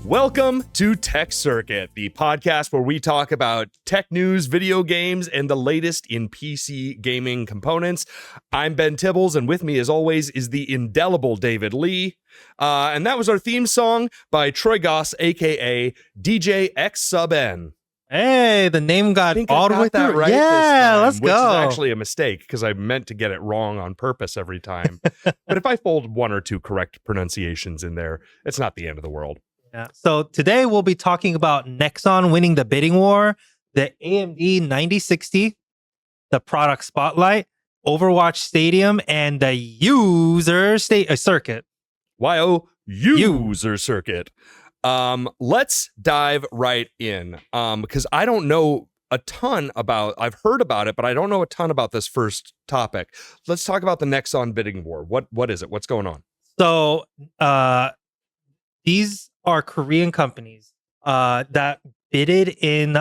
Welcome to Tech Circuit, the podcast where we talk about tech news, video games, and the latest in PC gaming components. I'm Ben Tibbles, and with me, as always, is the indelible David Lee. And that was our theme song by Troy Goss, aka DJ X Sub N. Hey, the name got all the way through. Right, yeah, let's go. Which is actually a mistake because I meant to get it wrong on purpose every time. But if I fold one or two correct pronunciations in there, it's not the end of the world. Yeah. So today we'll be talking about Nexon winning the bidding war, the AMD 9060, the product spotlight, Overwatch Stadium, and the user circuit. User circuit. Let's dive right in. Because I don't know a ton about, I've heard about it, but I don't know a ton about this first topic. Let's talk about the Nexon bidding war. What is it? What's going on? So, these are Korean companies that bidded in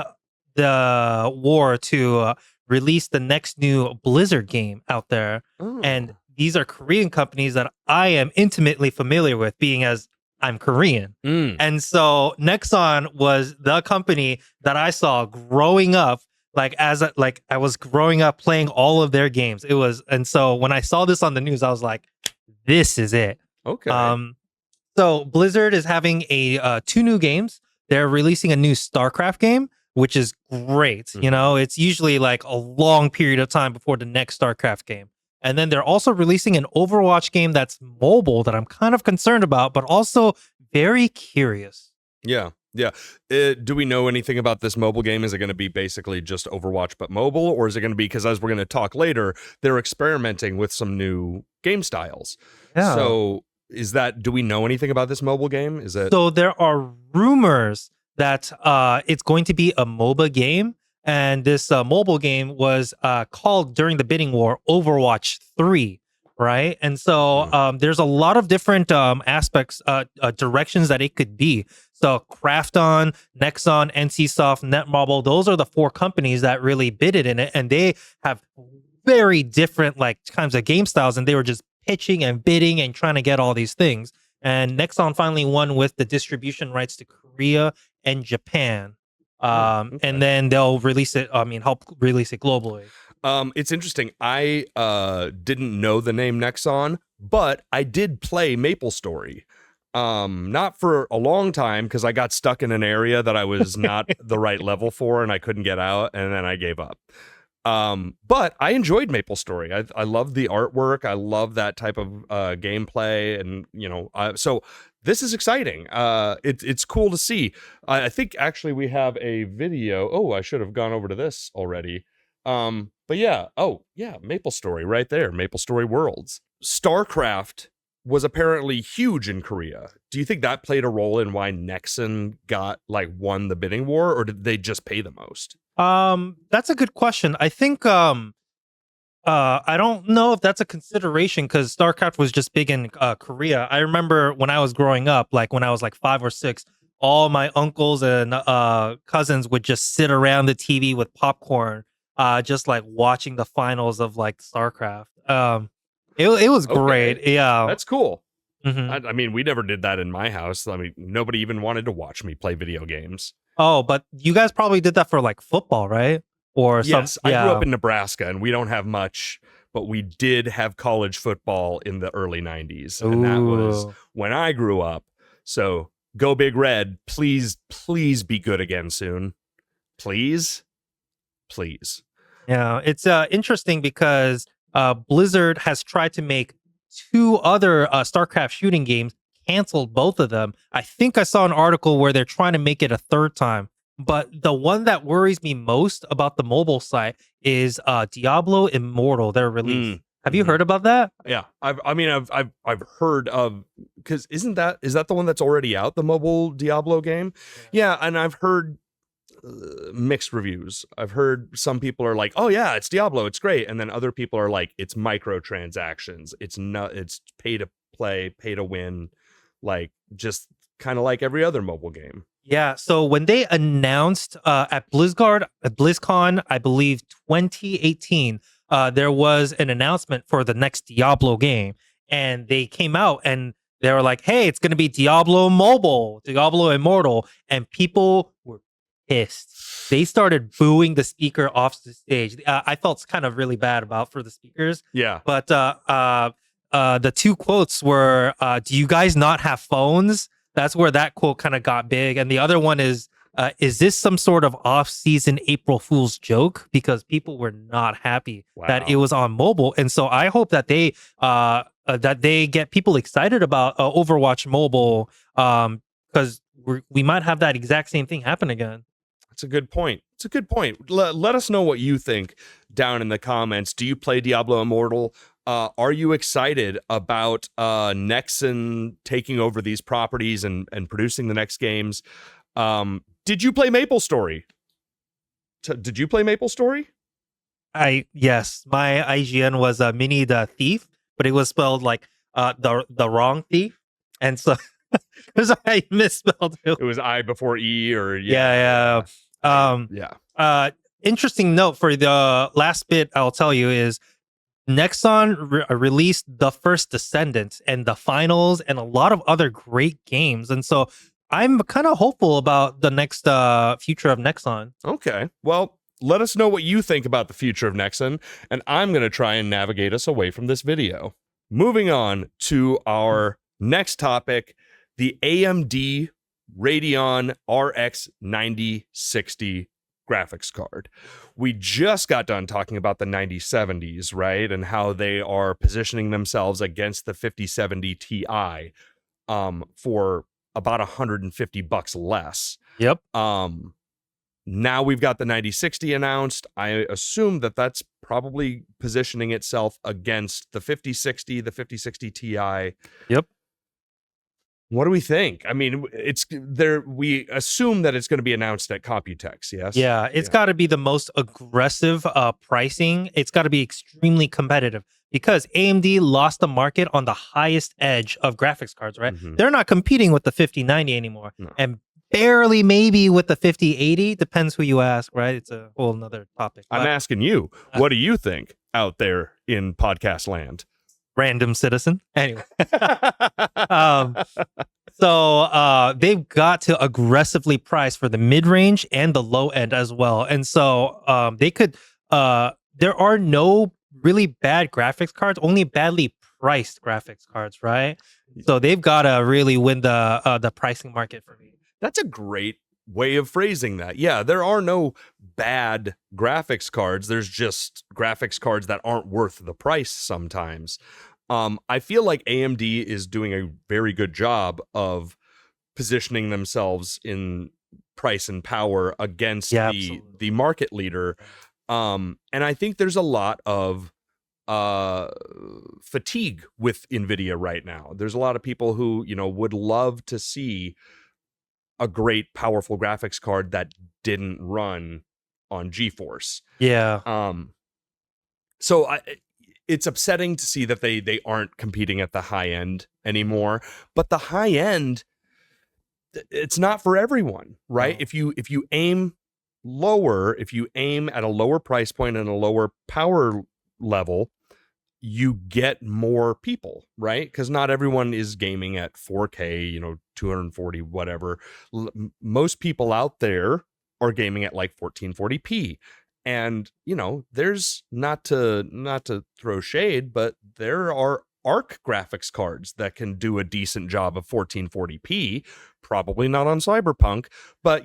the war to release the next new Blizzard game out there. Oh. And these are Korean companies that I am intimately familiar with, being as I'm Korean. And so Nexon was the company that I saw growing up, I was growing up playing all of their games. And so when I saw this on the news, I was like, this is it. Okay. So Blizzard is having two new games. They're releasing a new StarCraft game, which is great. Mm-hmm. You know, it's usually like a long period of time before the next StarCraft game. And then they're also releasing an Overwatch game that's mobile that I'm kind of concerned about, but also very curious. Yeah. Do we know anything about this mobile game? Is it going to be basically just Overwatch but mobile? Or is it going to be, because as we're going to talk later, they're experimenting with some new game styles. Yeah. So do we know anything about this mobile game? So there are rumors that it's going to be a MOBA game. And this mobile game was called during the bidding war Overwatch 3, right? And so there's a lot of different aspects, directions that it could be. So Krafton, Nexon, NCSoft, Netmarble, those are the four companies that really bidded in it. And they have very different kinds of game styles. And they were just pitching and bidding and trying to get all these things. And Nexon finally won with the distribution rights to Korea and Japan. Okay. And then they'll release it, help release it globally. It's interesting. I didn't know the name Nexon, but I did play MapleStory. Not for a long time because I got stuck in an area that I was not the right level for and I couldn't get out, and then I gave up. But I enjoyed MapleStory. I love the artwork. I love that type of gameplay, and so this is exciting. It's cool to see. I think actually we have a video. Oh, I should have gone over to this already. But yeah. Oh, yeah. MapleStory right there. MapleStory Worlds. StarCraft was apparently huge in Korea. Do you think that played a role in why Nexon won the bidding war, or did they just pay the most? That's a good question. I think I don't know if that's a consideration because StarCraft was just big in Korea. I remember when I was growing up, when I was 5 or 6, all my uncles and cousins would just sit around the TV with popcorn, just watching the finals of StarCraft. It was great. Okay. Yeah, that's cool. Mm-hmm. I mean, we never did that in my house. I mean, nobody even wanted to watch me play video games. Oh, but you guys probably did that for football, right? Or yes, I grew up in Nebraska, and we don't have much, but we did have college football in the early 90s, and that was when I grew up. So go Big Red. Please be good again soon. Please. Yeah, it's interesting because Blizzard has tried to make 2 other StarCraft shooting games, canceled both of them. I think I saw an article where they're trying to make it a third time. But the one that worries me most about the mobile site is Diablo Immortal, their release. Have you heard about that? Yeah, I've heard of, because is that the one that's already out, the mobile Diablo game? Yeah, and I've heard mixed reviews. I've heard some people are like, "Oh yeah, it's Diablo, it's great," and then other people are like, "It's microtransactions. It's pay to play, pay to win, just kind of like every other mobile game." Yeah, so when they announced at BlizzCon, I believe 2018, there was an announcement for the next Diablo game, and they came out and They were like, hey, it's going to be Diablo Mobile, Diablo Immortal. And people were pissed. They started booing the speaker off the stage. I felt kind of really bad for the speakers. Yeah. But the two quotes were, do you guys not have phones? That's where that quote kind of got big. And the other one is this some sort of off-season April Fool's joke? Because people were not happy that it was on mobile. And so I hope that they get people excited about Overwatch Mobile, because we might have that exact same thing happen again. That's a good point. It's a good point. Let us know what you think down in the comments. Do you play Diablo Immortal? Are you excited about Nexon taking over these properties and producing the next games? Did you play MapleStory? Did you play MapleStory? Yes, my IGN was Minnie the Thief, but it was spelled like the wrong thief, and so because I misspelled it. It was I before E, or yeah. Interesting note for the last bit I'll tell you is Nexon released the first Descendants and the Finals and a lot of other great games, and so I'm kind of hopeful about the next future of Nexon. Okay, well, let us know what you think about the future of Nexon, and I'm going to try and navigate us away from this video. Moving on to our next topic, the AMD Radeon RX 9060 graphics card. We just got done talking about the 9070s, right? And how they are positioning themselves against the 5070 Ti for about $150 less. Yep. Now we've got the 9060 announced. I assume that that's probably positioning itself against the 5060, the 5060 Ti. Yep. What do we think? I mean, it's there. We assume that it's going to be announced at Computex. Yes. Yeah, it's got to be the most aggressive pricing. It's got to be extremely competitive because AMD lost the market on the highest edge of graphics cards. Right? Mm-hmm. They're not competing with the 5090 anymore, No. and barely maybe with the 5080. Depends who you ask. Right? It's a whole nother topic. I'm asking you, what do you think out there in podcast land? Random citizen. Anyway. So they've got to aggressively price for the mid-range and the low end as well. And so they could there are no really bad graphics cards, only badly priced graphics cards, right? So they've got to really win the pricing market for me. That's a great way of phrasing that. Yeah, there are no bad graphics cards. There's just graphics cards that aren't worth the price sometimes. I feel like AMD is doing a very good job of positioning themselves in price and power against the market leader. And I think there's a lot of fatigue with NVIDIA right now. There's a lot of people who, would love to see a great, powerful graphics card that didn't run on GeForce. Yeah. So it's upsetting to see that they aren't competing at the high end anymore. But the high end, it's not for everyone, right? No. If you aim lower, if you aim at a lower price point and a lower power level, you get more people, right? Because not everyone is gaming at 4K, 240, whatever. Most people out there are gaming at like 1440p. And, there's not to throw shade, but there are ARC graphics cards that can do a decent job of 1440p, probably not on Cyberpunk, but,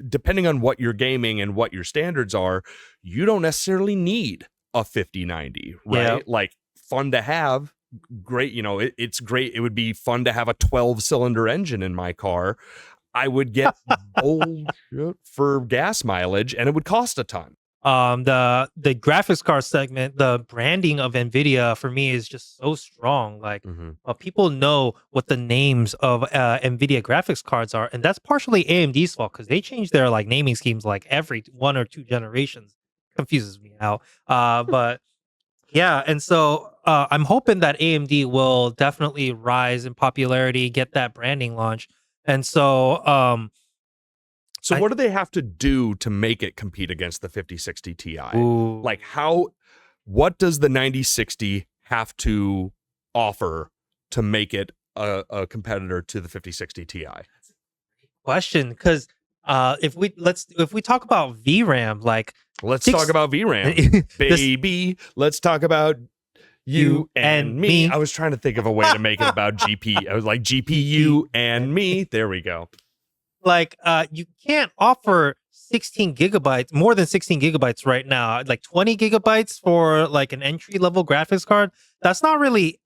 depending on what you're gaming and what your standards are, you don't necessarily need a 5090, right? Yeah. Like, fun to have, great, it's great. It would be fun to have a 12-cylinder engine in my car. I would get bullshit for gas mileage, and it would cost a ton. The graphics card segment, the branding of NVIDIA for me is just so strong. Like, people know what the names of NVIDIA graphics cards are, and that's partially AMD's fault because they change their naming schemes like every 1 or 2 generations. Confuses me out. But yeah, and so I'm hoping that AMD will definitely rise in popularity, get that branding launch. And so what do they have to do to make it compete against the 5060 Ti? Ooh. Like what does the 9060 have to offer to make it a competitor to the 5060 Ti? Question, because if we talk about VRAM, like Let's talk about VRAM, baby. Let's talk about you and me. I was trying to think of a way to make it about GP. I was like GPU and me. There we go. Like you can't offer 16 gigabytes, more than 16 gigabytes right now. Like 20 gigabytes for like an entry level graphics card. That's not really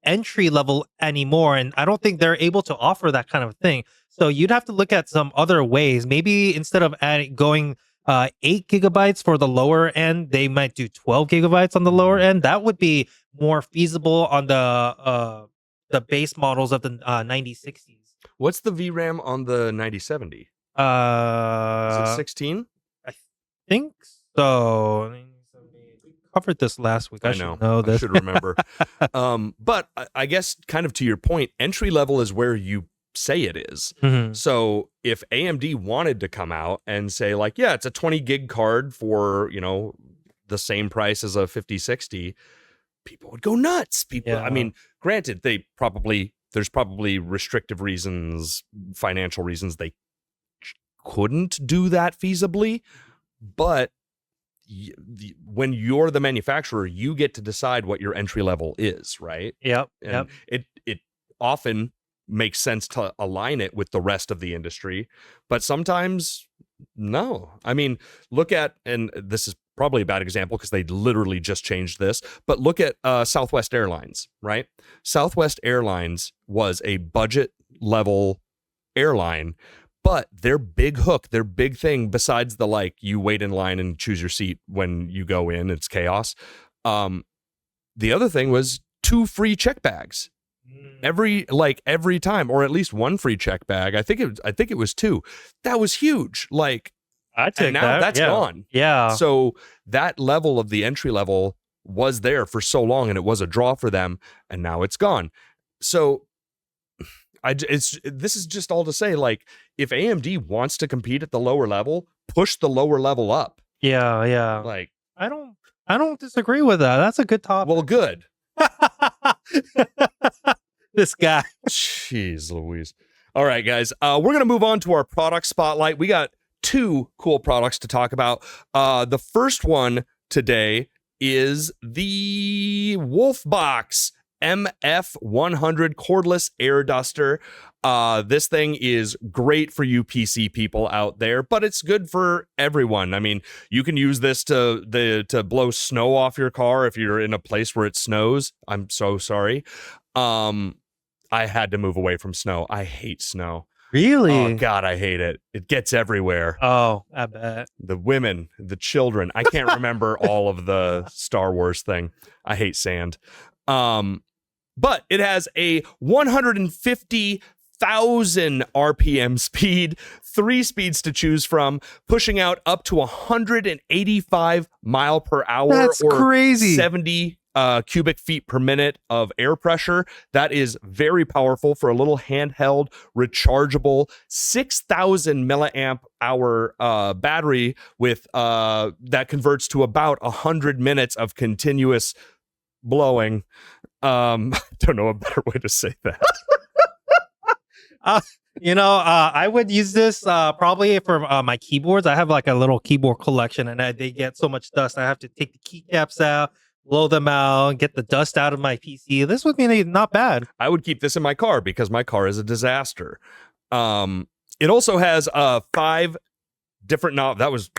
entry level anymore, and I don't think they're able to offer that kind of thing. So you'd have to look at some other ways. Maybe instead of going 8 gigabytes for the lower end, they might do 12 gigabytes on the lower end. That would be more feasible on the base models of the 9060s. What's the VRAM on the 9070? Is it 16? I think so. We covered this last week. I should know this. I should remember. But I guess kind of to your point, entry level is where you say it is. Mm-hmm. So if AMD wanted to come out and say like, yeah, it's a 20 gig card for, the same price as a 5060, people would go nuts. I mean, granted, there's probably restrictive reasons, financial reasons they couldn't do that feasibly, but when you're the manufacturer, you get to decide what your entry level is, right? Yep. And it often makes sense to align it with the rest of the industry, but sometimes no. I mean, look at, and this is probably a bad example because they literally just changed this, but look at Southwest Airlines, right? Southwest Airlines was a budget level airline, but their big hook, their big thing, besides the you wait in line and choose your seat when you go in, it's chaos. The other thing was 2 free check bags. Every time, or at least 1 free check bag. I think it was 2. That was huge. I take now that. That's gone. Yeah. So that level of the entry level was there for so long, and it was a draw for them, and now it's gone. So this is just all to say, if AMD wants to compete at the lower level, push the lower level up. Yeah. I don't disagree with that. That's a good topic. Well, good. This guy. Jeez Louise. All right, guys. We're going to move on to our product spotlight. We got 2 cool products to talk about. The first one today is the Wolfbox MF100 cordless air duster. This thing is great for you PC people out there, but it's good for everyone. I mean, you can use this to blow snow off your car if you're in a place where it snows. I'm so sorry. I had to move away from snow. I hate snow. Really? Oh God, I hate it. It gets everywhere. Oh, I bet. The women, the children. I can't remember all of the Star Wars thing. I hate sand. But it has a 150,000 RPM speed, 3 speeds to choose from, pushing out up to 185 mile per hour. That's or crazy. 70 cubic feet per minute of air pressure. That is very powerful for a little handheld, rechargeable 6,000 milliamp hour battery with that converts to about 100 minutes of continuous blowing. Don't know a better way to say that. I would use this probably for my keyboards. I have a little keyboard collection, and they get so much dust. I have to take the keycaps out, blow them out, get the dust out of my PC. This would be not bad. I would keep this in my car because my car is a disaster. It also has 5 different that was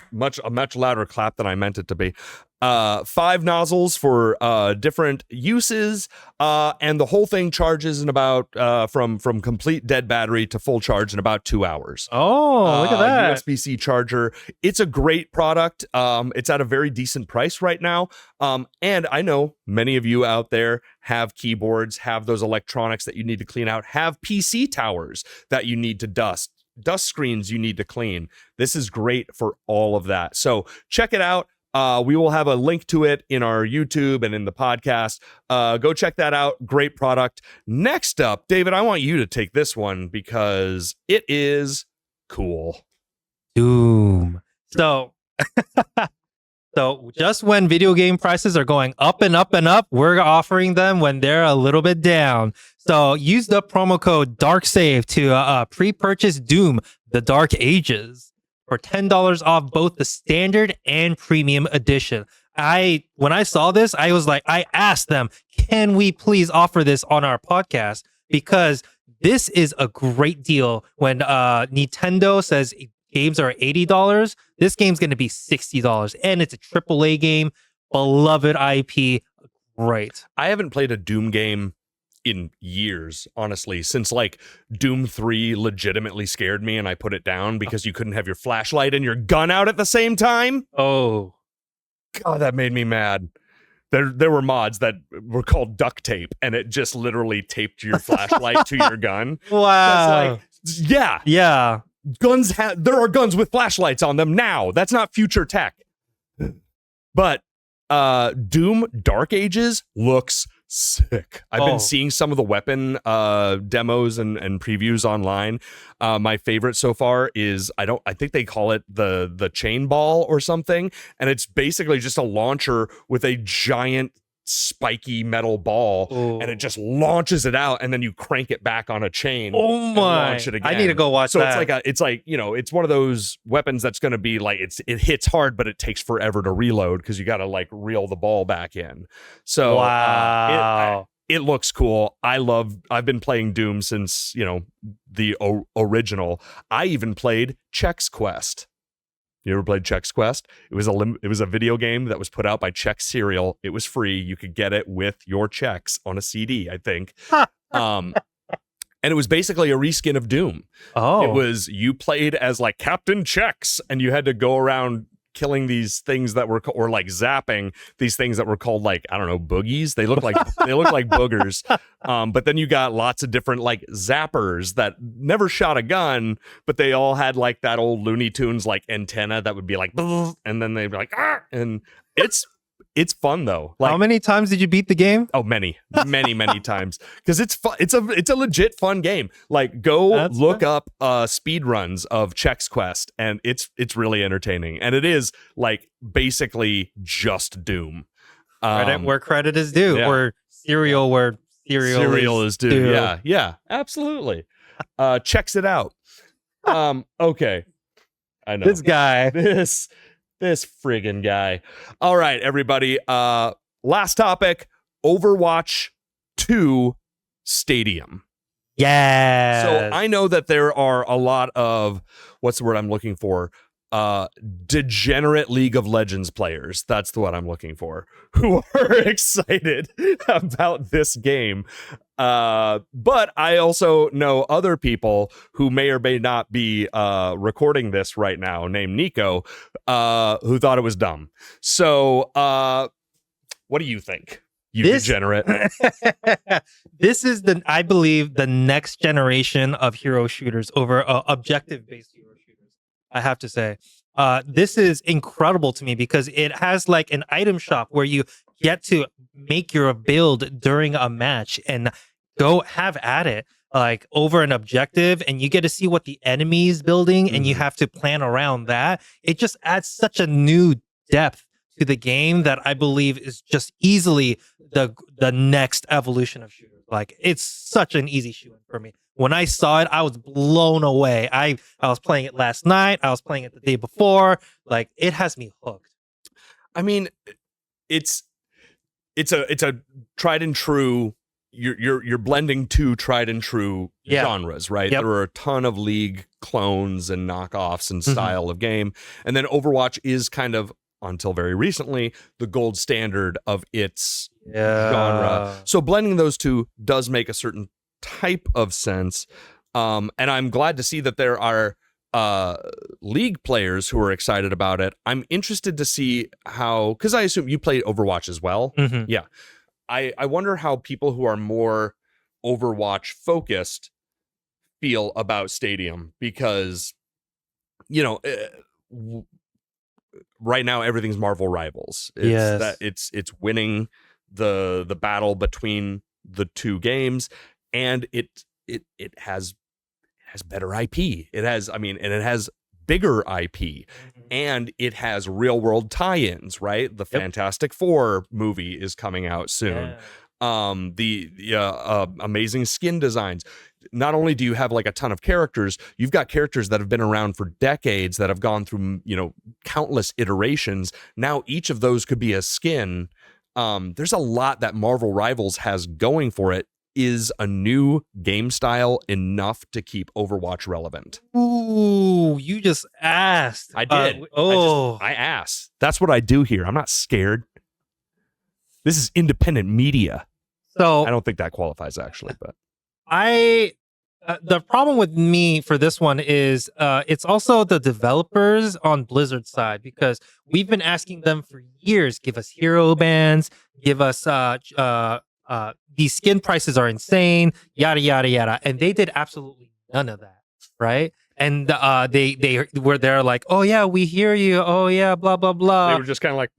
a much louder clap than I meant it to be. 5 nozzles for different uses, and the whole thing charges in about from complete dead battery to full charge in about 2 hours. Oh, look at that. USB-C charger. It's a great product. It's at a very decent price right now. And I know many of you out there have keyboards, have those electronics that you need to clean out, have PC towers that you need to dust screens you need to clean. This is great for all of that. So check it out. We will have a link to it in our YouTube and in the podcast. Go check that out. Great product. Next up, David, I want you to take this one because it is cool. Doom. So So just when video game prices are going up and up and up, we're offering them when they're a little bit down. So use the promo code DARKSAVE to pre-purchase Doom: The Dark Ages for $10 off both the standard and premium edition. When I saw this, I was like, I asked them, can we please offer this on our podcast? Because this is a great deal. When Nintendo says games are $80, this game's going to be $60. And it's a AAA game, beloved IP. Great. I haven't played a Doom game in years, honestly, since like Doom 3 legitimately scared me and I put it down because you couldn't have your flashlight and your gun out at the same time. Oh. God, that made me mad. There were mods that were called duct tape, and it just literally taped your flashlight to your gun. Wow. That's like, yeah. Yeah. There are guns with flashlights on them now. That's not future tech. But Doom Dark Ages looks sick. I've been seeing some of the weapon demos and previews online. My favorite so far is I think they call it the chain ball or something, and it's basically just a launcher with a giant spiky metal ball. Ooh. And it just launches it out, and then you crank it back on a chain. Oh and my. launch it again. I need to go watch that. So it's like it's one of those weapons that's going to be like it hits hard, but it takes forever to reload because you got to like reel the ball back in. So wow. It looks cool. I've been playing Doom since the original. I even played Chex Quest. You ever played Chex Quest? It was a video game that was put out by Chex Cereal. It was free. You could get it with your Chex on a CD, I think. And it was basically a reskin of Doom. Oh. It was, you played as like Captain Chex, and you had to go around killing these things that were, or like zapping these things that were called like, I don't know, boogies. They look like boogers. But then you got lots of different like zappers that never shot a gun, but they all had like that old Looney Tunes like antenna that would be like, and then they'd be like, ah! And it's fun though. Like, how many times did you beat the game? Oh, many times. Because it's fun. It's a legit fun game. Like, go look up speed runs of Chex Quest, and it's really entertaining. And it is like basically just Doom. Credit where credit is due, or cereal where cereal is due. Yeah, absolutely. Checks it out. Okay. I know this guy. This friggin' guy. All right, everybody. Last topic, Overwatch 2 Stadium. Yeah. So I know that there are a lot of, what's the word I'm looking for? Degenerate League of Legends players. That's the what I'm looking for, who are excited about this game. But I also know other people who may or may not be recording this right now, named Nico, who thought it was dumb. So what do you think, you degenerate? This is I believe, the next generation of hero shooters over objective-based hero shooters, I have to say. This is incredible to me because it has like an item shop where you get to make your build during a match and go have at it like over an objective, and you get to see what the enemy is building, and you have to plan around that. It just adds such a new depth to the game that I believe is just easily the next evolution of shooters. Like, it's such an easy shooting for me. When I saw it, I was blown away. I was playing it last night. I was playing it the day before. Like, it has me hooked. I mean, it's a tried and true. You're blending two tried and true genres, right? Yep. There are a ton of League clones and knockoffs and style of game, and then Overwatch is kind of, until very recently, the gold standard of its genre. So blending those two does make a certain type of sense, and I'm glad to see that there are League players who are excited about it. I'm interested to see how, because I assume you play Overwatch as well. Yeah. I wonder how people who are more Overwatch focused feel about Stadium, because, right now everything's Marvel Rivals. It's winning the battle between the two games, and it has better IP. It has bigger IP, and it has real world tie-ins, right? The Fantastic Four movie is coming out soon. The amazing skin designs. Not only do you have like a ton of characters, you've got characters that have been around for decades that have gone through, countless iterations. Now each of those could be a skin. There's a lot that Marvel Rivals has going for it. Is a new game style enough to keep Overwatch relevant? Ooh, you just asked. I did. I asked. That's what I do here. I'm not scared. This is independent media. So I don't think that qualifies actually, but the problem with me for this one is it's also the developers on Blizzard's side, because we've been asking them for years, give us hero bands, give us these skin prices are insane, yada yada yada, and they did absolutely none of that, right? And they were there like, oh yeah, we hear you, oh yeah, blah blah blah. They were just kind of like,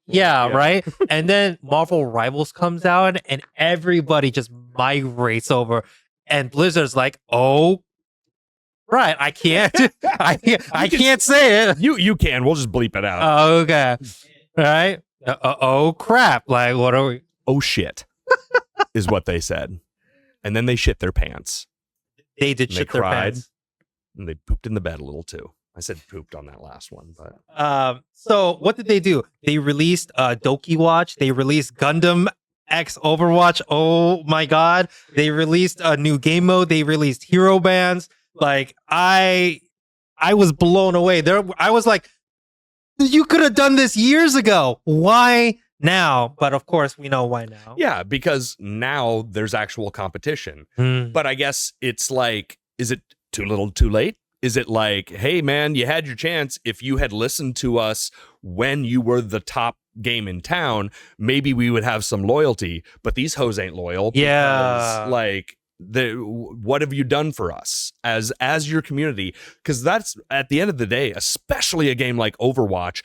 yeah, right. And then Marvel Rivals comes out, and everybody just migrates over, and Blizzard's like, oh, right, I can't, I can't say it. You can. We'll just bleep it out. Oh, okay, right. Oh crap! Like, what are we? Oh shit. Is what they said. And then they shit their pants. They did shit their pants. And they pooped in the bed a little too. I said pooped on that last one, but so what did they do? They released Doki Watch. They released Gundam X Overwatch. Oh my god. They released a new game mode. They released hero bands. Like I was blown away. I was like, you could have done this years ago. Why now? But of course we know why now. Yeah, because now there's actual competition. But I guess it's like, is it too little too late? Is it like, hey man, you had your chance. If you had listened to us when you were the top game in town, maybe we would have some loyalty, but these hoes ain't loyal. Yeah. Like, what have you done for us as your community? Because that's, at the end of the day, especially a game like Overwatch,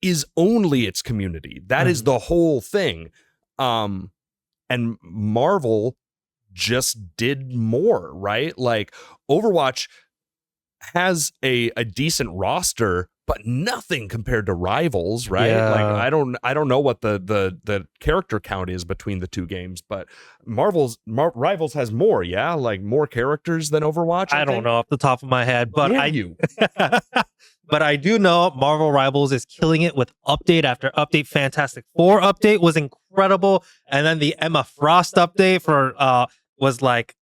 is only its community. That is the whole thing. And Marvel just did more, right? Like, Overwatch has a decent roster, but nothing compared to Rivals, right? Yeah. Like, I don't know what the character count is between the two games, but Rivals has more, yeah, like more characters than Overwatch. I don't know off the top of my head, but Yeah, but I do know Marvel Rivals is killing it with update after update. Fantastic Four update was incredible, and then the Emma Frost update for was like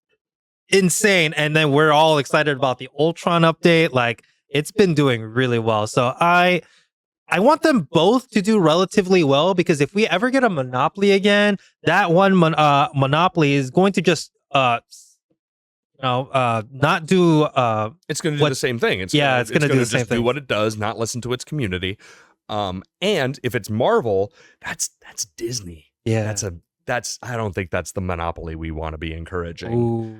insane. And then we're all excited about the Ultron update. Like, it's been doing really well. So I want them both to do relatively well, because if we ever get a monopoly again, that one monopoly is going to just not do it's going to do the same thing. It's going to do the same thing. Do what it does, not listen to its community. And if it's Marvel, that's Disney. Yeah, that's I don't think that's the monopoly we want to be encouraging. Ooh.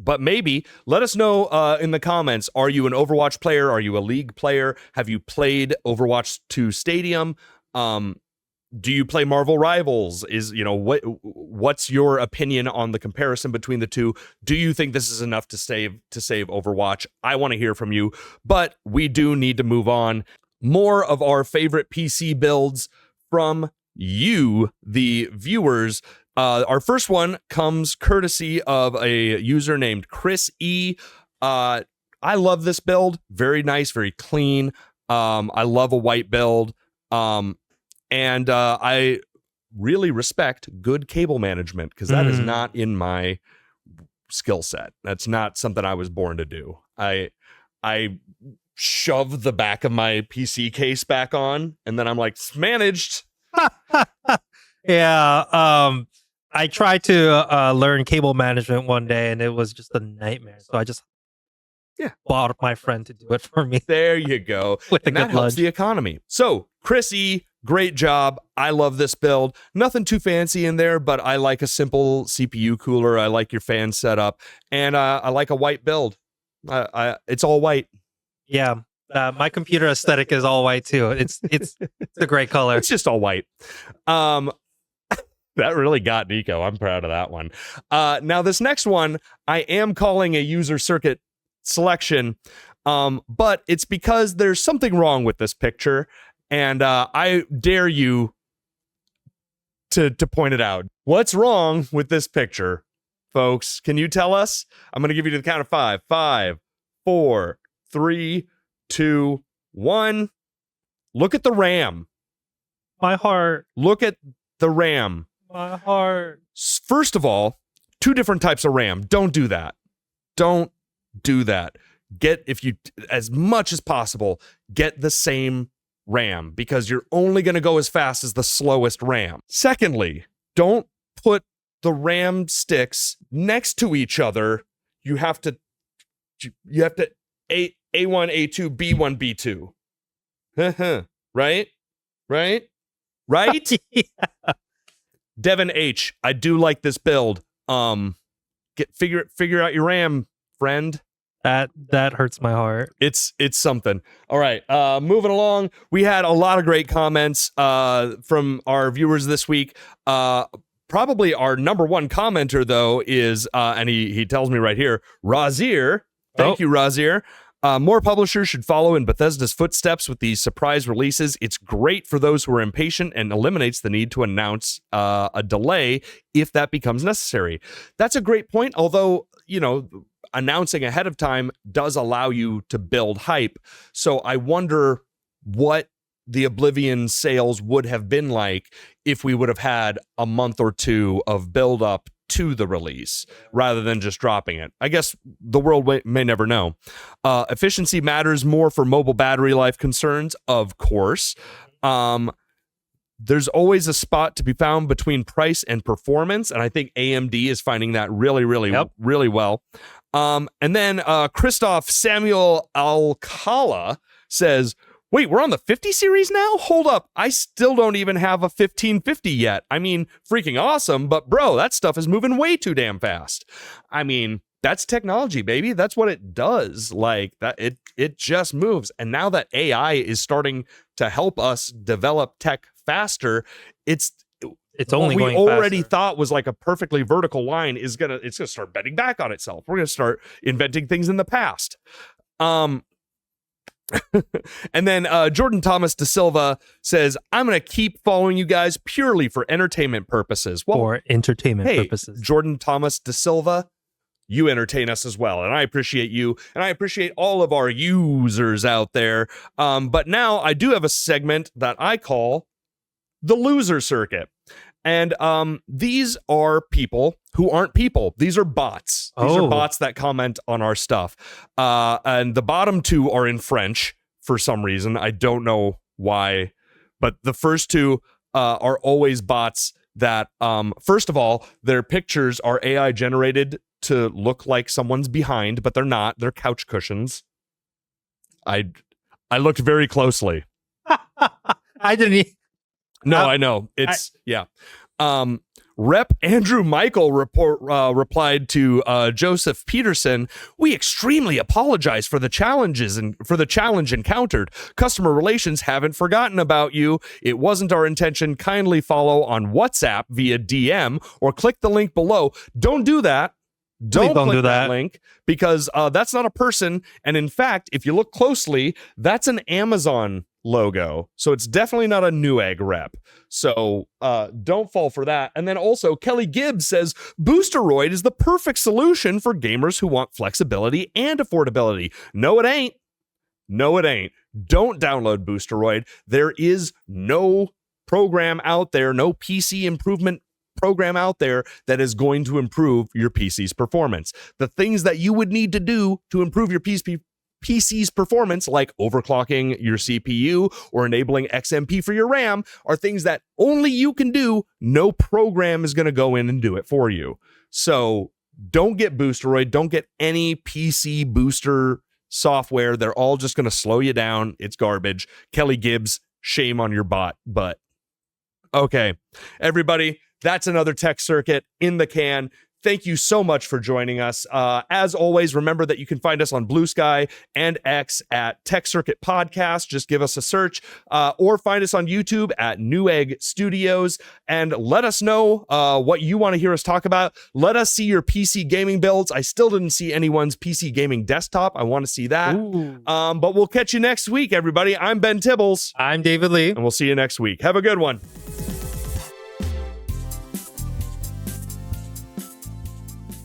But maybe let us know in the comments. Are you an Overwatch player? Are you a League player? Have you played Overwatch 2 Stadium? Do you play Marvel Rivals? What's your opinion on the comparison between the two? Do you think this is enough to save Overwatch? I want to hear from you, but we do need to move on. More of our favorite PC builds from you, the viewers. Our first one comes courtesy of a user named Chris E. I love this build. Very nice, very clean. I love a white build. And I really respect good cable management, because that is not in my skill set. That's not something I was born to do. I shove the back of my PC case back on, and then I'm like, it's managed. Yeah. I tried to learn cable management one day, and it was just a nightmare. So I just bought my friend to do it for me. There you go. And that helps the economy. So, Chris E., great job. I love this build. Nothing too fancy in there, but I like a simple CPU cooler. I like your fan setup, and I like a white build. It's all white. Yeah. My computer aesthetic is all white too. It's a great color. It's just all white. That really got Nico. I'm proud of that one. Now, this next one, I am calling a user circuit selection. But it's because there's something wrong with this picture, and I dare you to point it out. What's wrong with this picture, folks? Can you tell us? I'm going to give you the count of 5. 5, 4, 3, 2, 1. Look at the RAM. My heart. Look at the RAM. My heart. First of all, 2 different types of RAM. Don't do that. Don't do that. Get, if you, as much as possible, get the same RAM, because you're only going to go as fast as the slowest RAM. Secondly, don't put the RAM sticks next to each other. You have to A1, A2, B1, B2. Right? Yeah. Devin H, I do like this build. Figure out your RAM, friend. That hurts my heart. It's something. All right, moving along. We had a lot of great comments from our viewers this week. Probably our number one commenter, though, is and he tells me right here, Razir. Thank you, Razir. More publishers should follow in Bethesda's footsteps with these surprise releases. It's great for those who are impatient and eliminates the need to announce a delay if that becomes necessary. That's a great point, although, announcing ahead of time does allow you to build hype. So I wonder what the Oblivion sales would have been like if we would have had a month or two of build up to the release rather than just dropping it. I guess the world may never know. Efficiency matters more for mobile battery life concerns, of course. There's always a spot to be found between price and performance, and I think AMD is finding that really well. And then Christoph Samuel Alcala says, wait, we're on the 50 series now? Hold up. I still don't even have a 1550 yet. I mean, freaking awesome, but bro, that stuff is moving way too damn fast. I mean, that's technology, baby. That's what it does. Like that, it just moves. And now that AI is starting to help us develop tech faster, it's only going we already faster. Thought was like a perfectly vertical line it's gonna start betting back on itself. We're gonna start inventing things in the past. And then Jordan Thomas Da Silva says, I'm going to keep following you guys purely for entertainment purposes. Well, for entertainment hey, purposes. Jordan Thomas Da Silva, you entertain us as well. And I appreciate you. And I appreciate all of our users out there. But now I do have a segment that I call the loser circuit. And these are people who aren't people. These are bots. These are bots that comment on our stuff. And the bottom 2 are in French for some reason. I don't know why. But the first 2 are always bots that, first of all, their pictures are AI generated to look like someone's behind, but they're not. They're couch cushions. I looked very closely. I didn't. No, I know. Yeah. Rep Andrew Michael replied to Joseph Peterson, we extremely apologize for the challenges and for the challenge encountered. Customer relations haven't forgotten about you. It wasn't our intention. Kindly follow on WhatsApp via DM or click the link below. Don't do that. Don't click that link, because that's not a person. And in fact, if you look closely, that's an Amazon logo. So it's definitely not a Newegg rep. So don't fall for that. And then also Kelly Gibbs says, Boosteroid is the perfect solution for gamers who want flexibility and affordability. No, it ain't. No, it ain't. Don't download Boosteroid. There is no program out there, no PC improvement program out there that is going to improve your PC's performance. The things that you would need to do to improve your PC's performance, like overclocking your CPU or enabling XMP for your RAM, are things that only you can do. No program is going to go in and do it for you. So don't get Boosteroid. Don't get any PC booster software. They're all just going to slow you down. It's garbage. Kelly Gibbs, shame on your butt. Okay, everybody, that's another tech circuit in the can. thank you so much for joining us. As always, remember that you can find us on Blue Sky and X at Tech Circuit Podcast. Just give us a search, or find us on YouTube at Newegg Studios, and let us know what you want to hear us talk about. Let us see your PC gaming builds. I still didn't see anyone's PC gaming desktop. I want to see that. But we'll catch you next week, everybody. I'm Ben Tibbles. I'm David Lee. And we'll see you next week. Have a good one.